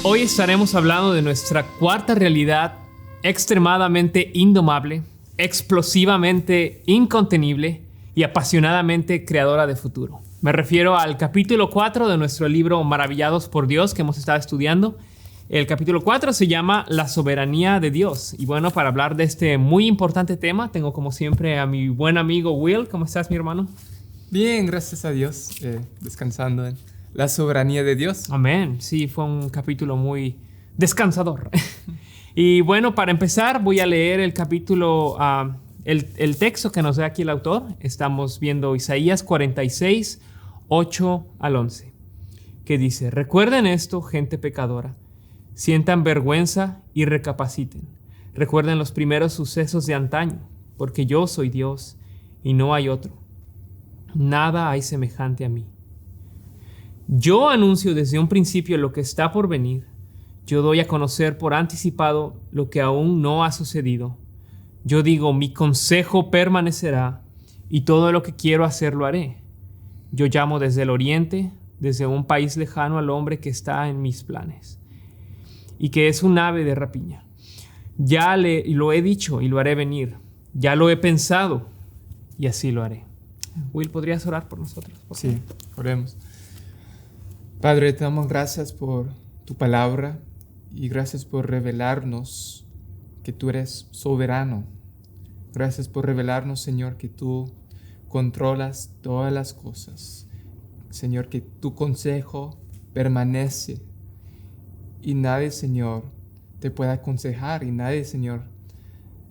Hoy estaremos hablando de nuestra cuarta realidad extremadamente indomable, explosivamente incontenible y apasionadamente creadora de futuro. Me refiero al capítulo 4 de nuestro libro Maravillados por Dios que hemos estado estudiando. El capítulo 4 se llama La soberanía de Dios. Y bueno, para hablar de este muy importante tema, tengo como siempre a mi buen amigo Will. ¿Cómo estás, mi hermano? Bien, gracias a Dios, descansando en la soberanía de Dios. Amén. Sí, fue un capítulo muy descansador. Y bueno, para empezar voy a leer el capítulo, el texto que nos da aquí el autor. Estamos viendo Isaías 46, 8 al 11, que dice: recuerden esto, gente pecadora, sientan vergüenza y recapaciten. Recuerden los primeros sucesos de antaño, porque yo soy Dios y no hay otro. Nada hay semejante a mí. Yo anuncio desde un principio lo que está por venir. Yo doy a conocer por anticipado lo que aún no ha sucedido. Yo digo, mi consejo permanecerá y todo lo que quiero hacer lo haré. Yo llamo desde el oriente, desde un país lejano al hombre que está en mis planes y que es un ave de rapiña. Ya lo he dicho y lo haré venir. Ya lo he pensado y así lo haré. Will, ¿podrías orar por nosotros? Sí, oremos. Padre, te damos gracias por tu palabra y gracias por revelarnos que tú eres soberano. Gracias por revelarnos, Señor, que tú controlas todas las cosas. Señor, que tu consejo permanece y nadie, Señor, te puede aconsejar y nadie, Señor,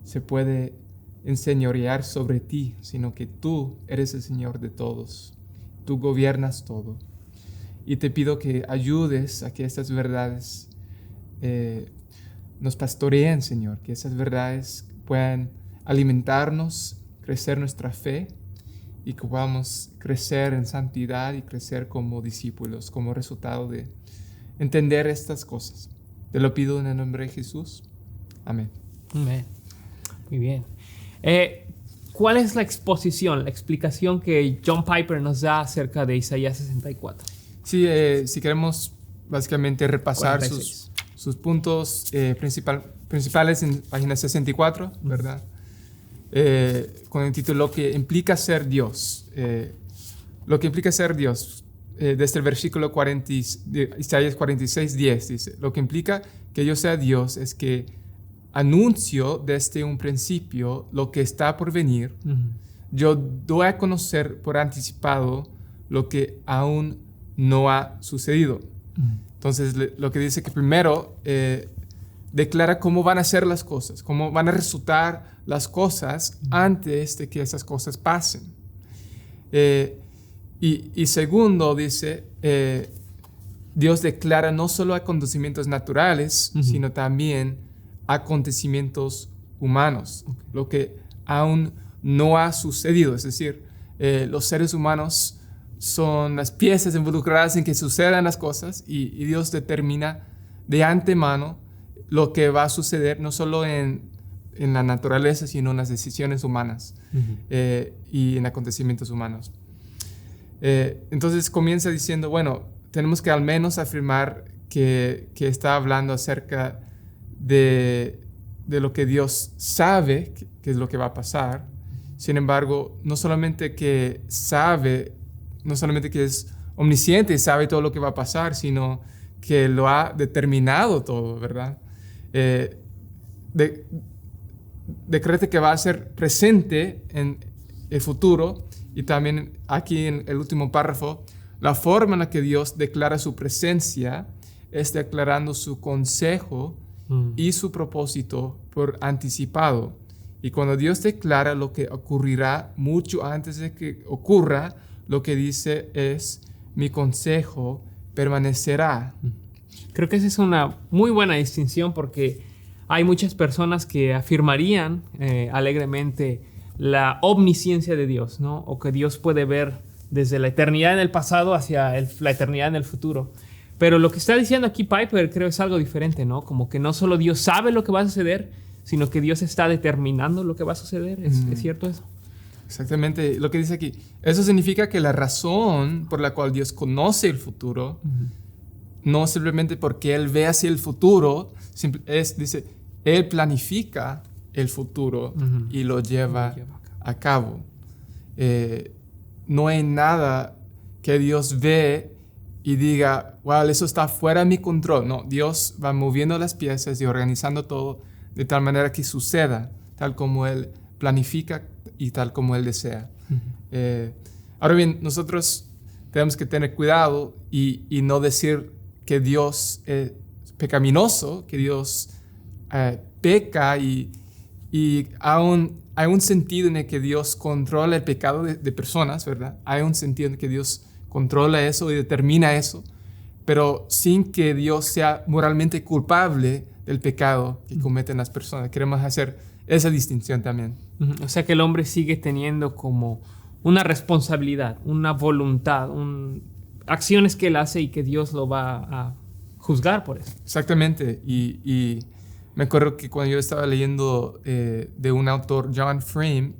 se puede enseñorear sobre ti, sino que tú eres el Señor de todos. Tú gobiernas todo. Y te pido que ayudes a que estas verdades nos pastoreen, Señor, que esas verdades puedan alimentarnos, crecer nuestra fe y que podamos crecer en santidad y crecer como discípulos, como resultado de entender estas cosas. Te lo pido en el nombre de Jesús. Amén. Amén. Muy bien. ¿Cuál es la explicación que John Piper nos da acerca de Isaías 64? Sí, si queremos básicamente repasar sus puntos principales en página 64, ¿verdad? Con el título Lo que implica ser Dios. Lo que implica ser Dios. Desde el versículo 40, de Isaías 46, 10 dice: lo que implica que yo sea Dios es que anuncio desde un principio lo que está por venir. Yo doy a conocer por anticipado lo que aún no ha sucedido. Entonces, lo que dice que primero declara cómo van a ser las cosas, cómo van a resultar las cosas antes de que esas cosas pasen. Y segundo, dice, Dios declara no solo acontecimientos naturales, sino también acontecimientos humanos, lo que aún no ha sucedido. Es decir, los seres humanos son las piezas involucradas en que sucedan las cosas y Dios determina de antemano lo que va a suceder, no solo en la naturaleza, sino en las decisiones humanas y en acontecimientos humanos. Entonces comienza diciendo, bueno, tenemos que al menos afirmar que está hablando acerca de lo que Dios sabe, que es lo que va a pasar. Sin embargo, no solamente que sabe, no solamente que es omnisciente y sabe todo lo que va a pasar, sino que lo ha determinado todo, ¿verdad? Decreta que va a ser presente en el futuro. Y también aquí en el último párrafo, la forma en la que Dios declara su presencia es declarando su consejo y su propósito por anticipado. Y cuando Dios declara lo que ocurrirá mucho antes de que ocurra, lo que dice es: mi consejo permanecerá. Creo que esa es una muy buena distinción, porque hay muchas personas que afirmarían alegremente la omnisciencia de Dios, ¿no? O que Dios puede ver desde la eternidad en el pasado hacia la eternidad en el futuro. Pero lo que está diciendo aquí Piper creo es algo diferente, ¿no? Como que no solo Dios sabe lo que va a suceder, sino que Dios está determinando lo que va a suceder. ¿Es cierto eso? Exactamente lo que dice aquí. Eso significa que la razón por la cual Dios conoce el futuro no simplemente porque Él ve hacia el futuro, dice, Él planifica el futuro y lo lleva a cabo. No hay nada que Dios ve y diga, wow, eso está fuera de mi control. No, Dios va moviendo las piezas y organizando todo de tal manera que suceda, tal como Él planifica y tal como Él desea. Ahora bien, nosotros tenemos que tener cuidado y no decir que Dios es pecaminoso, que Dios peca y hay un sentido en el que Dios controla el pecado de personas, ¿verdad? Hay un sentido en el que Dios controla eso y determina eso, pero sin que Dios sea moralmente culpable del pecado que cometen las personas. Queremos hacer esa distinción también. O sea que el hombre sigue teniendo como una responsabilidad, una voluntad, acciones que él hace y que Dios lo va a juzgar por eso. Exactamente. Y me acuerdo que cuando yo estaba leyendo de un autor, John Frame,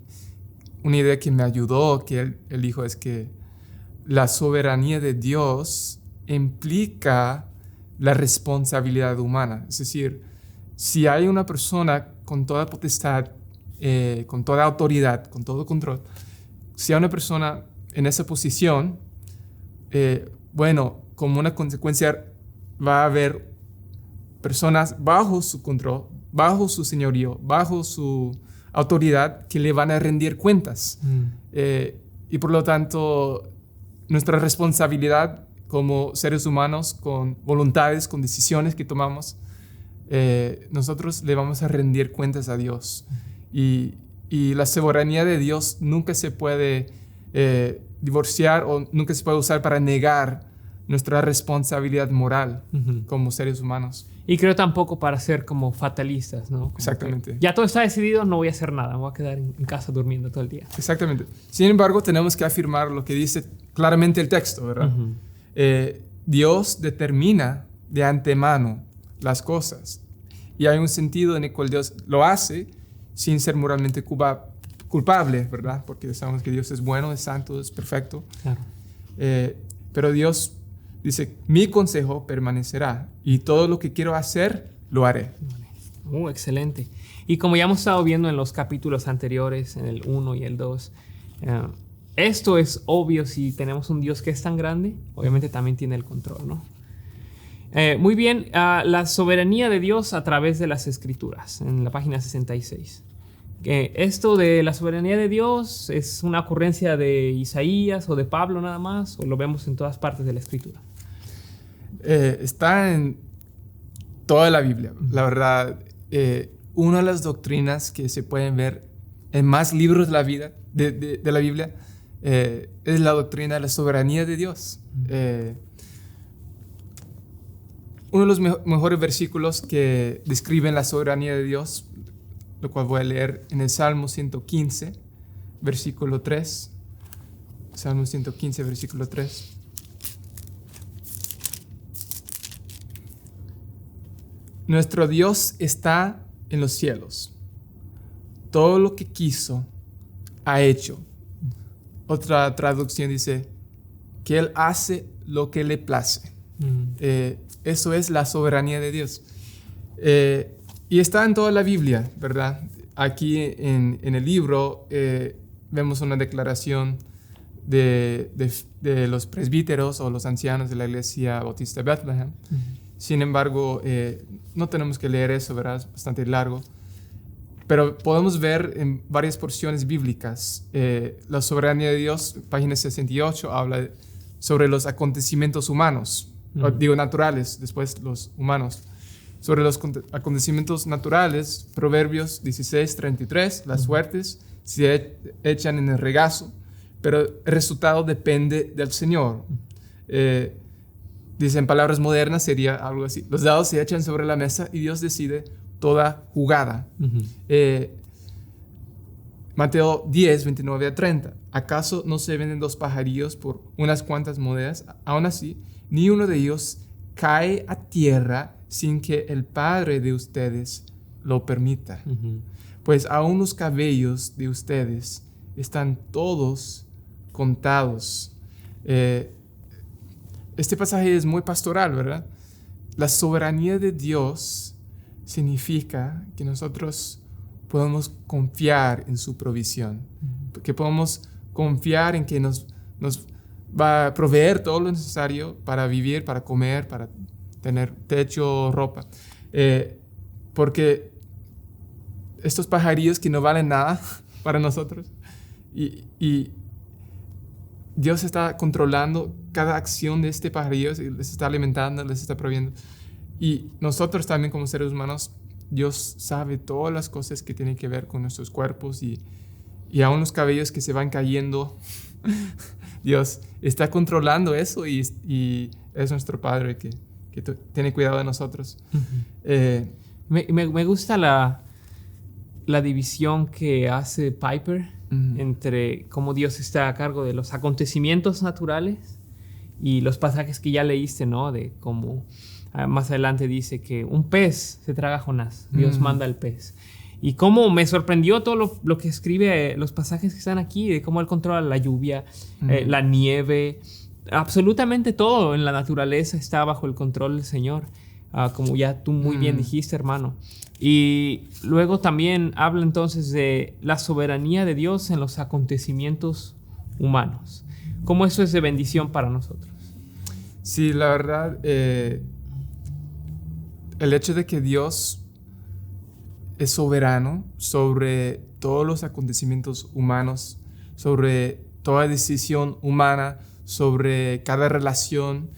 una idea que me ayudó, que él dijo, es que la soberanía de Dios implica la responsabilidad humana. Es decir, si hay una persona con toda potestad, con toda autoridad, con todo control, si hay una persona en esa posición, bueno, como una consecuencia va a haber personas bajo su control, bajo su señorío, bajo su autoridad que le van a rendir cuentas. Y por lo tanto, nuestra responsabilidad como seres humanos, con voluntades, con decisiones que tomamos, nosotros le vamos a rendir cuentas a Dios. Y la soberanía de Dios nunca se puede divorciar o nunca se puede usar para negar nuestra responsabilidad moral como seres humanos. Y creo tampoco para ser como fatalistas, ¿no? Como exactamente. Ya todo está decidido, no voy a hacer nada, me voy a quedar en casa durmiendo todo el día. Exactamente. Sin embargo, tenemos que afirmar lo que dice claramente el texto, ¿verdad? Dios determina de antemano las cosas. Y hay un sentido en el cual Dios lo hace sin ser moralmente culpable, ¿verdad? Porque sabemos que Dios es bueno, es santo, es perfecto. Claro. Pero Dios dice, mi consejo permanecerá y todo lo que quiero hacer, lo haré. Excelente. Y como ya hemos estado viendo en los capítulos anteriores, en el 1 y el 2, esto es obvio. Si tenemos un Dios que es tan grande, obviamente también tiene el control, ¿no? Muy bien, la soberanía de Dios a través de las Escrituras, en la página 66. ¿Esto de la soberanía de Dios es una ocurrencia de Isaías o de Pablo nada más, o lo vemos en todas partes de la Escritura? Está en toda la Biblia. La verdad, una de las doctrinas que se pueden ver en más libros de la vida, de la Biblia, es la doctrina de la soberanía de Dios. Uno de los mejores versículos que describen la soberanía de Dios, lo cual voy a leer en el Salmo 115, versículo 3. Salmo 115, versículo 3. Nuestro Dios está en los cielos. Todo lo que quiso, ha hecho. Otra traducción dice que Él hace lo que le place. Eso es la soberanía de Dios. Y está en toda la Biblia, ¿verdad? Aquí en el libro vemos una declaración de los presbíteros o los ancianos de la Iglesia Bautista de Bethlehem. Sin embargo, no tenemos que leer eso, ¿verdad? Es bastante largo. Pero podemos ver en varias porciones bíblicas la soberanía de Dios. Página 68 habla sobre los acontecimientos humanos, digo naturales, después los humanos. Sobre los acontecimientos naturales, Proverbios 16:33, las suertes se echan en el regazo, pero el resultado depende del Señor. Dice en palabras modernas, sería algo así: los dados se echan sobre la mesa y Dios decide toda jugada. Mateo 10:29-30. ¿Acaso no se venden 2 pajarillos por unas cuantas monedas? Aún así, ni uno de ellos cae a tierra sin que el Padre de ustedes lo permita. Pues aún los cabellos de ustedes están todos contados. Este pasaje es muy pastoral, ¿verdad? la soberanía de Dios significa que nosotros podemos confiar en su provisión, que podemos confiar en que nos va a proveer todo lo necesario para vivir, para comer, para tener techo, ropa. Porque estos pajarillos que no valen nada para nosotros, y Dios está controlando cada acción de este pajarillo, les está alimentando, les está proveyendo. Y nosotros también como seres humanos, Dios sabe todas las cosas que tienen que ver con nuestros cuerpos y aún los cabellos que se van cayendo. Dios está controlando eso y es nuestro Padre que tiene cuidado de nosotros. Me gusta la división que hace Piper entre cómo Dios está a cargo de los acontecimientos naturales y los pasajes que ya leíste, ¿no? De cómo más adelante dice que un pez se traga a Jonás. Dios manda al pez. Y cómo me sorprendió todo lo que escribe, los pasajes que están aquí, de cómo Él controla la lluvia, la nieve. Absolutamente todo en la naturaleza está bajo el control del Señor. Como ya tú muy bien dijiste, hermano. Y luego también habla entonces de la soberanía de Dios en los acontecimientos humanos. ¿Cómo eso es de bendición para nosotros? Sí, la verdad, el hecho de que Dios es soberano sobre todos los acontecimientos humanos, sobre toda decisión humana, sobre cada relación.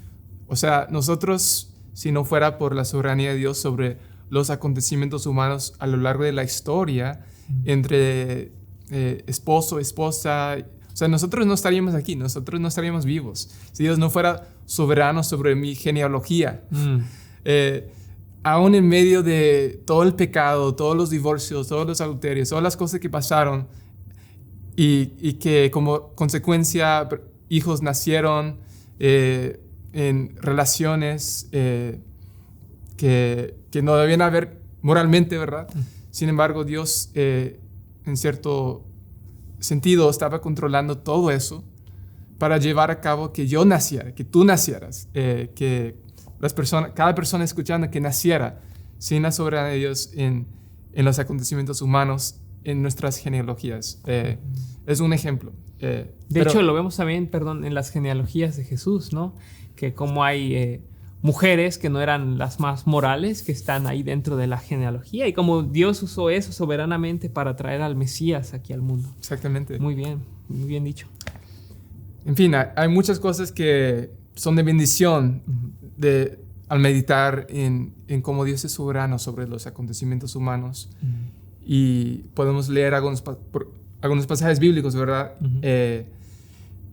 O sea, nosotros, si no fuera por la soberanía de Dios sobre los acontecimientos humanos a lo largo de la historia, entre esposo, esposa, o sea, nosotros no estaríamos aquí, nosotros no estaríamos vivos si Dios no fuera soberano sobre mi genealogía. Aún en medio de todo el pecado, todos los divorcios, todos los adulterios, todas las cosas que pasaron y que como consecuencia hijos nacieron en relaciones que no debían haber moralmente, ¿verdad? Sin embargo, Dios en cierto sentido estaba controlando todo eso para llevar a cabo que yo naciera, que tú nacieras, que cada persona escuchando que naciera sin la soberanía de Dios en los acontecimientos humanos, en nuestras genealogías. Es un ejemplo. De hecho, lo vemos también, en las genealogías de Jesús, ¿no? Que como hay mujeres que no eran las más morales, que están ahí dentro de la genealogía, y como Dios usó eso soberanamente para traer al Mesías aquí al mundo. Exactamente. Muy bien dicho. En fin, hay muchas cosas que son de bendición al meditar en cómo Dios es soberano sobre los acontecimientos humanos. Y podemos leer algunos pasajes bíblicos, ¿verdad?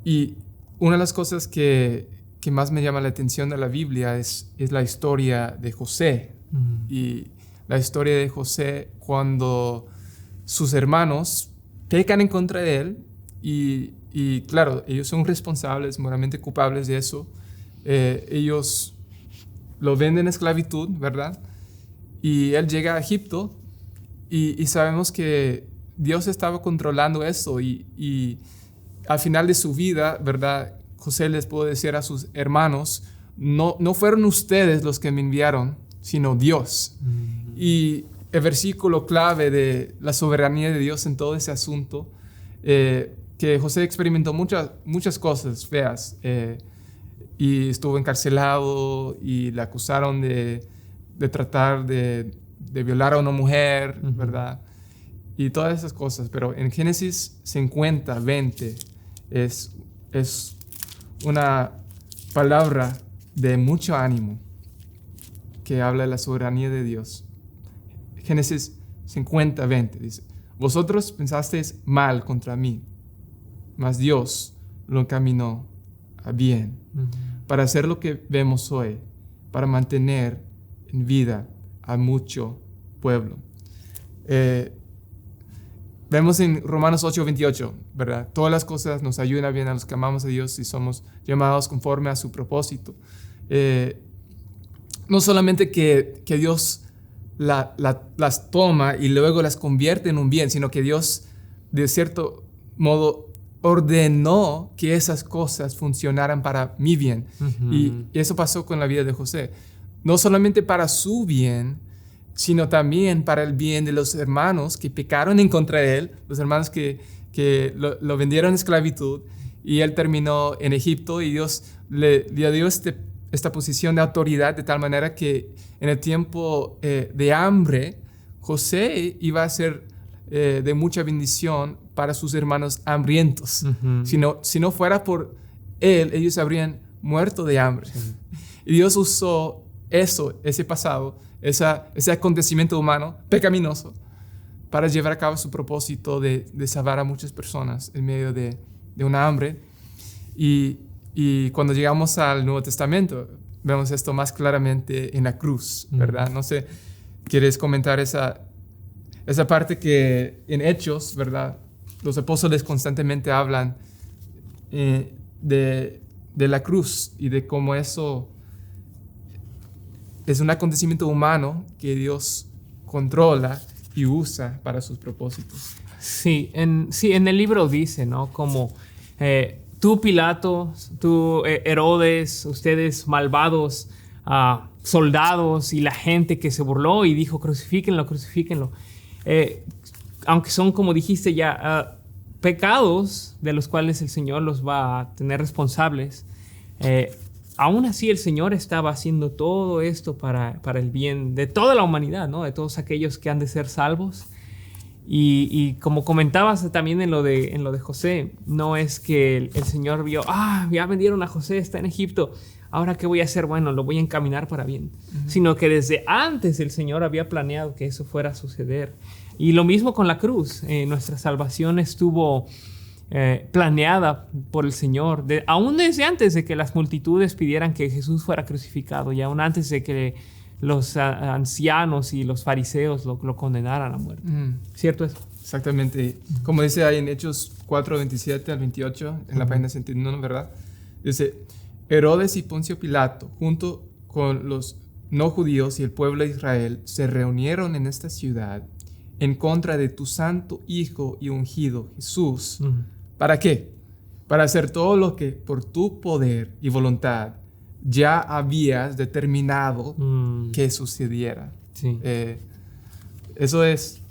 Y una de las cosas que más me llama la atención de la Biblia es la historia de José. Y la historia de José cuando sus hermanos pecan en contra de él y claro, ellos son responsables, moralmente culpables de eso. Ellos lo venden en esclavitud, ¿verdad? Y él llega a Egipto y sabemos que Dios estaba controlando eso y al final de su vida, ¿verdad? José les pudo decir a sus hermanos, no fueron ustedes los que me enviaron, sino Dios. Y el versículo clave de la soberanía de Dios en todo ese asunto, que José experimentó muchas cosas feas, y estuvo encarcelado y le acusaron de tratar de violar a una mujer, ¿verdad? Y todas esas cosas. Pero en Génesis 50:20 es una palabra de mucho ánimo que habla de la soberanía de Dios. Génesis 50:20 dice: vosotros pensasteis mal contra mí, mas Dios lo encaminó a bien, para hacer lo que vemos hoy, para mantener en vida a mucho pueblo. Vemos en Romanos 8:28, ¿verdad? Todas las cosas nos ayudan a bien a los que amamos a Dios y somos llamados conforme a su propósito. No solamente que Dios las toma y luego las convierte en un bien, sino que Dios, de cierto modo, ordenó que esas cosas funcionaran para mi bien. Y eso pasó con la vida de José. no solamente para su bien, sino también para el bien de los hermanos que pecaron en contra de él, los hermanos que lo vendieron en esclavitud, y él terminó en Egipto, y Dios le dio esta posición de autoridad de tal manera que en el tiempo de hambre, José iba a ser de mucha bendición para sus hermanos hambrientos. Si no fuera por él, ellos habrían muerto de hambre. Sí. Y Dios usó ese pasado, ese acontecimiento humano pecaminoso, para llevar a cabo su propósito de salvar a muchas personas en medio de una hambre. Y cuando llegamos al Nuevo Testamento, vemos esto más claramente en la cruz, ¿verdad? No sé, ¿quieres comentar esa parte que en Hechos, ¿verdad? Los apóstoles constantemente hablan de la cruz y de cómo eso es un acontecimiento humano que Dios controla y usa para sus propósitos. Sí, en el libro dice, ¿no? Como tú, Pilato, tú, Herodes, ustedes malvados soldados y la gente que se burló y dijo, crucifíquenlo, crucifíquenlo. Aunque son, como dijiste ya, pecados de los cuales el Señor los va a tener responsables, aún así el Señor estaba haciendo todo esto para el bien de toda la humanidad, ¿no? De todos aquellos que han de ser salvos. Y como comentabas también en lo de José, no es que el Señor vio, ya vendieron a José, está en Egipto, ahora ¿qué voy a hacer? Bueno, lo voy a encaminar para bien. Sino que desde antes el Señor había planeado que eso fuera a suceder. Y lo mismo con la cruz. Nuestra salvación estuvo planeada por el Señor, aún desde antes de que las multitudes pidieran que Jesús fuera crucificado, y aún antes de que los ancianos y los fariseos lo condenaran a muerte. ¿Cierto eso? Exactamente. Como dice ahí en Hechos 4, 27 al 28, en la página 71, ¿verdad? Dice, Herodes y Poncio Pilato, junto con los no judíos y el pueblo de Israel, se reunieron en esta ciudad en contra de tu santo Hijo y ungido, Jesús. ¿Para qué? Para hacer todo lo que por tu poder y voluntad ya habías determinado que sucediera. Sí. Eso es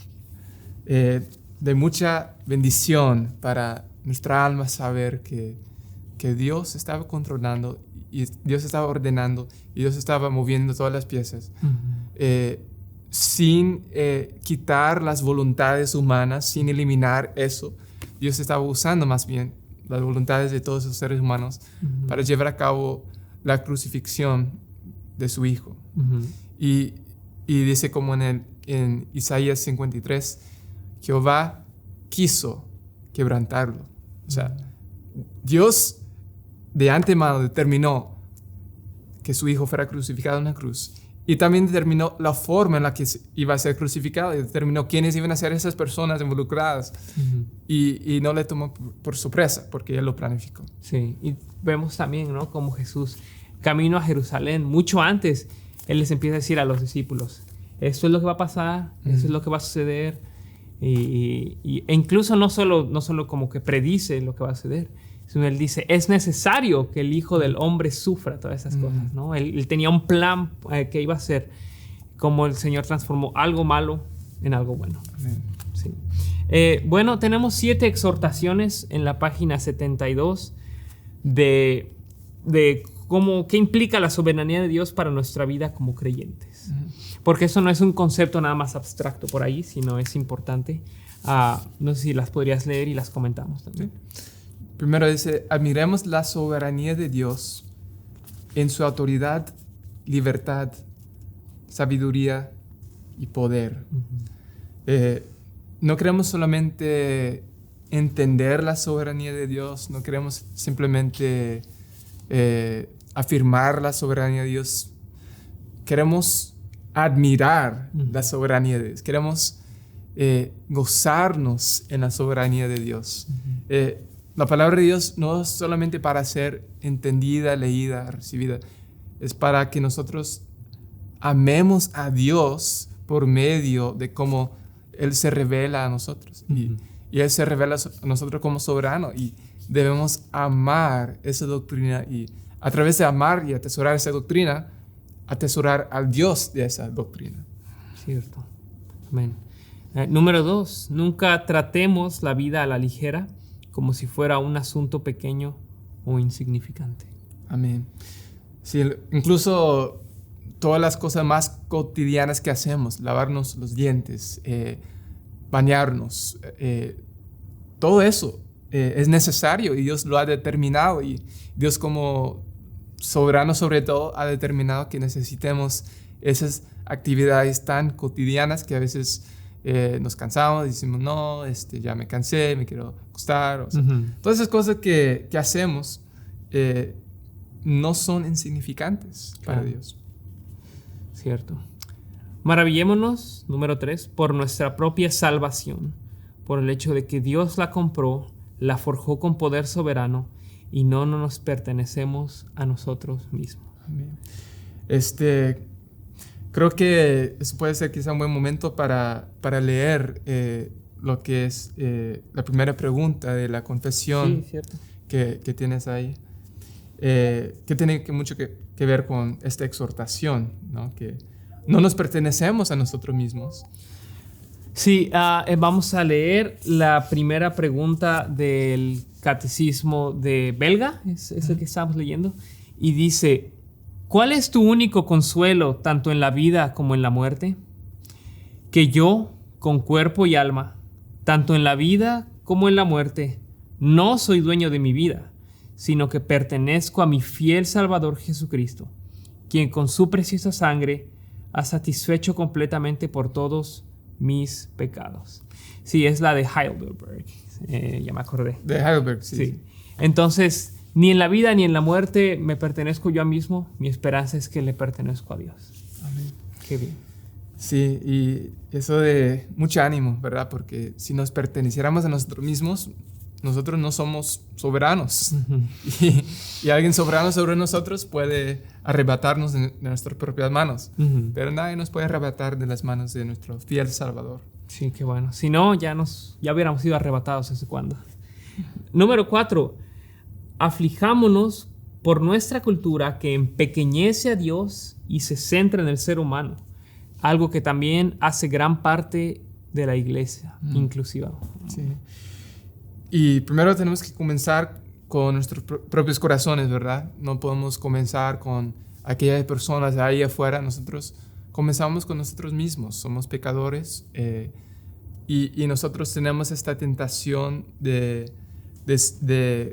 de mucha bendición para nuestra alma saber que Dios estaba controlando y Dios estaba ordenando y Dios estaba moviendo todas las piezas sin quitar las voluntades humanas, sin eliminar eso. Dios estaba usando más bien las voluntades de todos esos seres humanos para llevar a cabo la crucifixión de su Hijo. Y dice como en Isaías 53, Jehová quiso quebrantarlo. O sea, Dios de antemano determinó que su Hijo fuera crucificado en la cruz, y también determinó la forma en la que iba a ser crucificado, y determinó quiénes iban a ser esas personas involucradas. Y no le tomó por sorpresa, porque Él lo planificó. Sí, y vemos también, ¿no? Como Jesús, camino a Jerusalén, mucho antes, Él les empieza a decir a los discípulos, esto es lo que va a pasar, esto es lo que va a suceder. E incluso no solo como que predice lo que va a suceder, sino Él dice, es necesario que el Hijo del Hombre sufra todas esas cosas, ¿no? Él tenía un plan que iba a ser, como el Señor transformó algo malo en algo bueno. Sí. Bueno, tenemos 7 exhortaciones en la página 72 de qué implica la soberanía de Dios para nuestra vida como creyentes. Porque eso no es un concepto nada más abstracto por ahí, sino es importante. No sé si las podrías leer y las comentamos también. Sí. Primero dice, admiremos la soberanía de Dios en su autoridad, libertad, sabiduría y poder. No queremos solamente entender la soberanía de Dios, no queremos simplemente afirmar la soberanía de Dios, queremos admirar la soberanía de Dios, queremos gozarnos en la soberanía de Dios. La palabra de Dios no es solamente para ser entendida, leída, recibida, es para que nosotros amemos a Dios por medio de cómo Él se revela a nosotros. Y Él se revela a nosotros como soberano, y debemos amar esa doctrina, y a través de amar y atesorar esa doctrina, atesorar al Dios de esa doctrina. Cierto. Amén. Número 2, nunca tratemos la vida a la ligera como si fuera un asunto pequeño o insignificante. Amén. Sí, incluso todas las cosas más cotidianas que hacemos, lavarnos los dientes, bañarnos, todo eso es necesario y Dios lo ha determinado, y Dios, como soberano sobre todo, ha determinado que necesitemos esas actividades tan cotidianas que a veces nos cansamos y decimos, no, ya me cansé, me quiero acostar. O sea, todas esas cosas que hacemos no son insignificantes para Dios. Cierto. Maravillémonos, número 3, por nuestra propia salvación, por el hecho de que Dios la compró, la forjó con poder soberano y no nos pertenecemos a nosotros mismos. Amén. Creo que eso puede ser quizá un buen momento para leer lo que es la primera pregunta de la confesión. Sí, cierto. Que tienes ahí, que tiene mucho que ver con esta exhortación, ¿no? Que no nos pertenecemos a nosotros mismos. Sí, vamos a leer la primera pregunta del Catecismo de Belga, es el que estamos leyendo, y dice: ¿cuál es tu único consuelo tanto en la vida como en la muerte? Que yo, con cuerpo y alma, tanto en la vida como en la muerte, no soy dueño de mi vida, sino que pertenezco a mi fiel Salvador Jesucristo, quien con su preciosa sangre ha satisfecho completamente por todos mis pecados. Sí, es la de Heidelberg, ya me acordé. De Heidelberg, sí. Entonces, ni en la vida ni en la muerte me pertenezco yo mismo, mi esperanza es que le pertenezco a Dios. Amén. Qué bien. Sí, y eso de mucho ánimo, ¿verdad? Porque si nos perteneciéramos a nosotros mismos, nosotros no somos soberanos. Y alguien soberano sobre nosotros puede arrebatarnos de nuestras propias manos. Pero nadie nos puede arrebatar de las manos de nuestro fiel Salvador. Sí, qué bueno. Si no, ya hubiéramos sido arrebatados hace cuándo. Número 4. Aflijámonos por nuestra cultura que empequeñece a Dios y se centra en el ser humano. Algo que también hace gran parte de la iglesia inclusiva. Sí. Y primero tenemos que comenzar con nuestros propios corazones, ¿verdad? No podemos comenzar con aquellas personas ahí afuera. Nosotros comenzamos con nosotros mismos. Somos pecadores y nosotros tenemos esta tentación de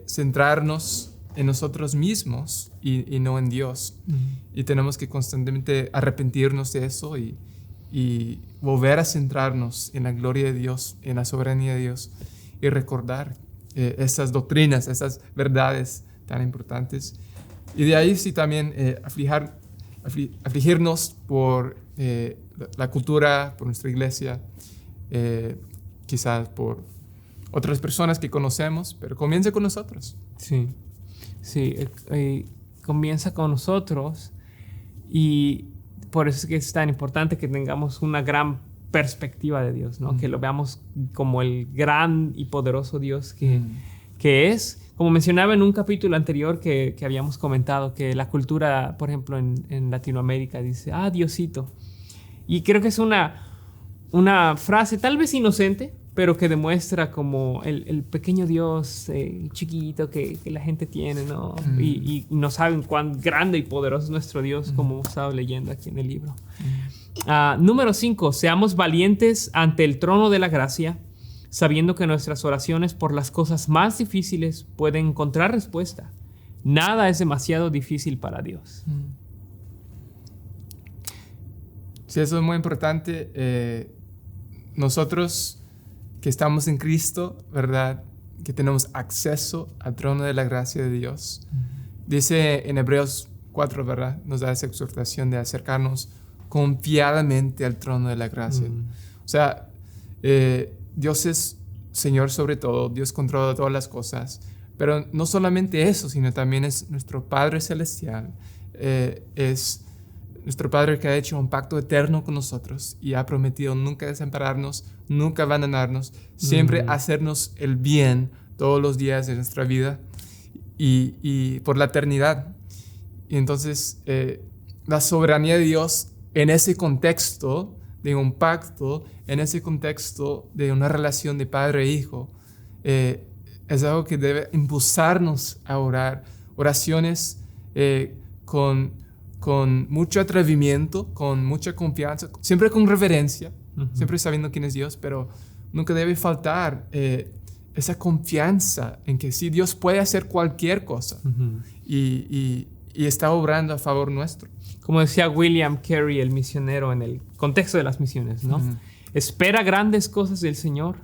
centrarnos en nosotros mismos y no en Dios. Y tenemos que constantemente arrepentirnos de eso y volver a centrarnos en la gloria de Dios, en la soberanía de Dios, y recordar esas doctrinas, esas verdades tan importantes. Y de ahí sí también afligirnos por la cultura, por nuestra iglesia, quizás por otras personas que conocemos, pero comienza con nosotros. Sí, comienza con nosotros, y por eso es que es tan importante que tengamos una gran perspectiva de Dios, ¿no? Que lo veamos como el gran y poderoso Dios que es. Como mencionaba en un capítulo anterior que habíamos comentado, que la cultura, por ejemplo, en Latinoamérica dice, Diosito. Y creo que es una frase tal vez inocente, pero que demuestra como el pequeño Dios chiquito que la gente tiene, ¿no? Y no saben cuán grande y poderoso es nuestro Dios, como hemos estado leyendo aquí en el libro. Número 5. Seamos valientes ante el trono de la gracia, sabiendo que nuestras oraciones por las cosas más difíciles pueden encontrar respuesta. Nada es demasiado difícil para Dios. Sí, eso es muy importante. Nosotros que estamos en Cristo, ¿verdad? Que tenemos acceso al trono de la gracia de Dios. Dice en Hebreos 4, ¿verdad? Nos da esa exhortación de acercarnos confiadamente al trono de la gracia. O sea, Dios es Señor sobre todo, Dios controla todas las cosas, pero no solamente eso, sino también es nuestro Padre Celestial, es nuestro Padre que ha hecho un pacto eterno con nosotros y ha prometido nunca desampararnos, nunca abandonarnos, siempre hacernos el bien todos los días de nuestra vida y por la eternidad. Y entonces la soberanía de Dios en ese contexto de un pacto, en ese contexto de una relación de padre e hijo, es algo que debe impulsarnos a orar. Oraciones con mucho atrevimiento, con mucha confianza, siempre con reverencia, siempre sabiendo quién es Dios, pero nunca debe faltar esa confianza en que sí, Dios puede hacer cualquier cosa y está obrando a favor nuestro. Como decía William Carey, el misionero, en el contexto de las misiones, ¿no? Espera grandes cosas del Señor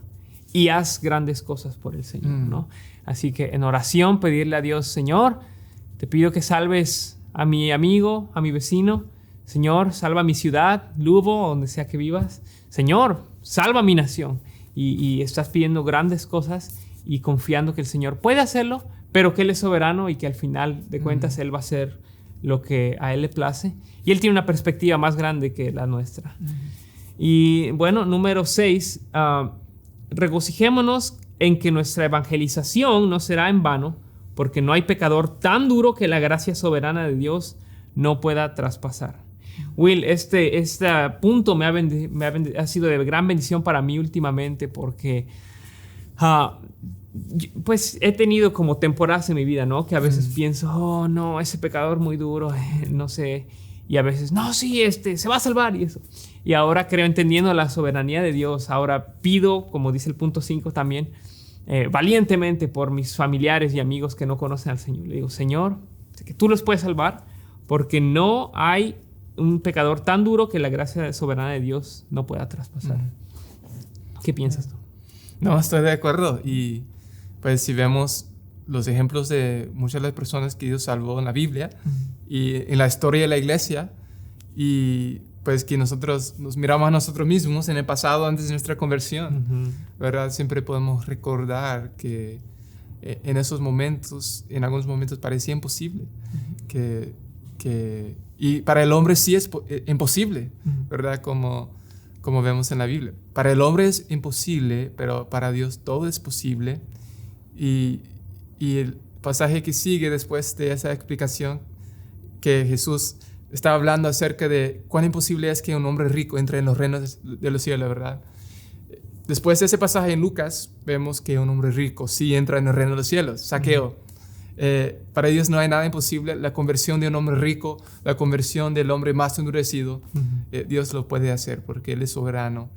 y haz grandes cosas por el Señor, ¿no? Así que en oración pedirle a Dios, Señor, te pido que salves a mi amigo, a mi vecino. Señor, salva mi ciudad, Lubo, donde sea que vivas. Señor, salva mi nación. Y estás pidiendo grandes cosas y confiando que el Señor puede hacerlo, pero que Él es soberano y que al final de cuentas Él va a hacer lo que a Él le place. Y Él tiene una perspectiva más grande que la nuestra. Y bueno, número 6, regocijémonos en que nuestra evangelización no será en vano, porque no hay pecador tan duro que la gracia soberana de Dios no pueda traspasar. Will, este punto ha sido de gran bendición para mí últimamente, porque pues he tenido como temporadas en mi vida, ¿no? Que a veces pienso, oh no, ese pecador muy duro, no sé. Y a veces, no, sí, se va a salvar y eso. Y ahora creo, entendiendo la soberanía de Dios, ahora pido, como dice el punto 5 también, valientemente por mis familiares y amigos que no conocen al Señor. Le digo, Señor, sé que tú los puedes salvar, porque no hay un pecador tan duro que la gracia soberana de Dios no pueda traspasar. ¿Qué piensas tú? No, estoy de acuerdo. Y pues si vemos los ejemplos de muchas de las personas que Dios salvó en la Biblia y en la historia de la iglesia, y pues que nosotros nos miramos a nosotros mismos en el pasado antes de nuestra conversión, ¿verdad? Siempre podemos recordar que en esos momentos, en algunos momentos parecía imposible, y para el hombre sí es imposible, ¿verdad? Como vemos en la Biblia. Para el hombre es imposible, pero para Dios todo es posible. Y el pasaje que sigue después de esa explicación, que Jesús está hablando acerca de cuán imposible es que un hombre rico entre en los reinos de los cielos, ¿verdad? Después de ese pasaje en Lucas, vemos que un hombre rico sí entra en el reino de los cielos, Zaqueo. Para Dios no hay nada imposible. La conversión de un hombre rico, la conversión del hombre más endurecido, Dios lo puede hacer porque Él es soberano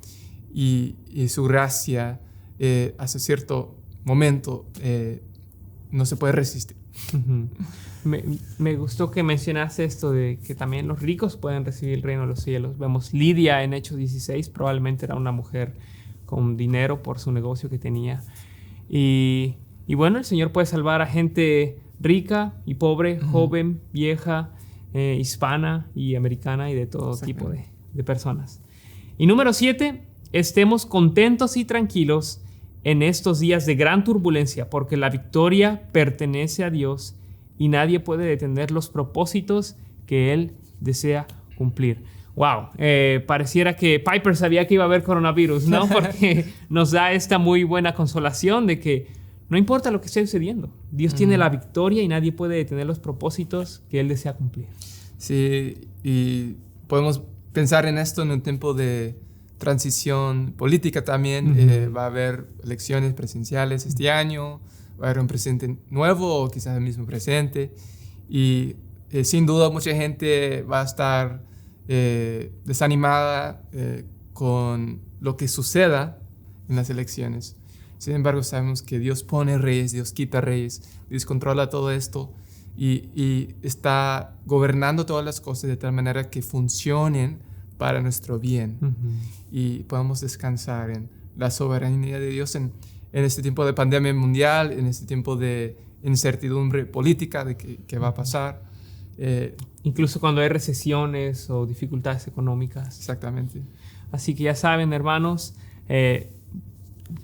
y su gracia hasta cierto momento no se puede resistir. Me gustó que mencionaste esto de que también los ricos pueden recibir el reino de los cielos. Vemos Lidia en Hechos 16, probablemente era una mujer con dinero por su negocio que tenía. Y bueno, el Señor puede salvar a gente rica y pobre, joven, vieja, hispana y americana y de todo tipo de personas. Y número 7, estemos contentos y tranquilos en estos días de gran turbulencia, porque la victoria pertenece a Dios y nadie puede detener los propósitos que Él desea cumplir. Wow, pareciera que Piper sabía que iba a haber coronavirus, ¿no? Porque nos da esta muy buena consolación de que no importa lo que esté sucediendo, Dios tiene la victoria y nadie puede detener los propósitos que Él desea cumplir. Sí, y podemos pensar en esto en un tiempo de transición política también. Va a haber elecciones presidenciales este año, va a haber un presidente nuevo o quizás el mismo presidente. Y sin duda mucha gente va a estar desanimada con lo que suceda en las elecciones. Sin embargo, sabemos que Dios pone reyes, Dios quita reyes, Dios controla todo esto y está gobernando todas las cosas de tal manera que funcionen para nuestro bien. Y podemos descansar en la soberanía de Dios en este tiempo de pandemia mundial, en este tiempo de incertidumbre política de qué va a pasar. Incluso cuando hay recesiones o dificultades económicas. Exactamente. Así que ya saben, hermanos,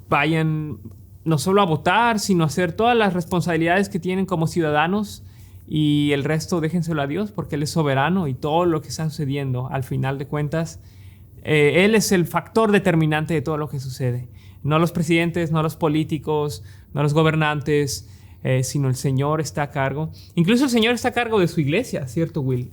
vayan no solo a votar, sino a hacer todas las responsabilidades que tienen como ciudadanos, y el resto déjenselo a Dios porque Él es soberano y todo lo que está sucediendo, al final de cuentas, Él es el factor determinante de todo lo que sucede. No los presidentes, no los políticos, no los gobernantes, sino el Señor está a cargo. Incluso el Señor está a cargo de su iglesia, ¿cierto, Will?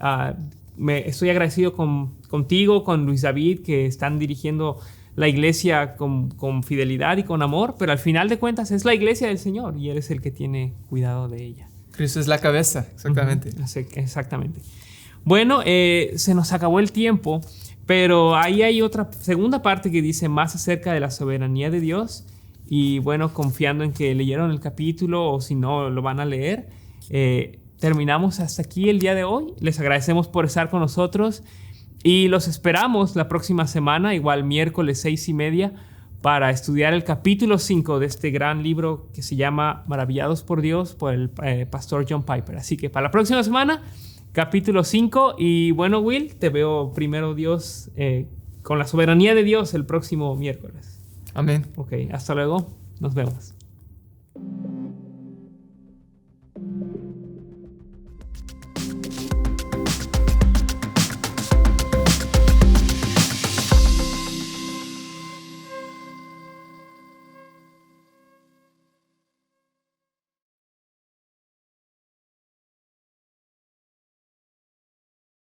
estoy agradecido contigo, con Luis David, que están dirigiendo la iglesia con fidelidad y con amor, pero al final de cuentas es la iglesia del Señor y Él es el que tiene cuidado de ella. Cristo es la cabeza, exactamente. Exactamente. Bueno, se nos acabó el tiempo, pero ahí hay otra segunda parte que dice más acerca de la soberanía de Dios. Y bueno, confiando en que leyeron el capítulo o si no lo van a leer, terminamos hasta aquí el día de hoy. Les agradecemos por estar con nosotros y los esperamos la próxima semana, igual miércoles 6:30, para estudiar el capítulo 5 de este gran libro que se llama Maravillados por Dios, por el pastor John Piper. Así que para la próxima semana, capítulo 5. Y bueno, Will, te veo primero Dios, con la soberanía de Dios el próximo miércoles. Amén. Ok, hasta luego. Nos vemos.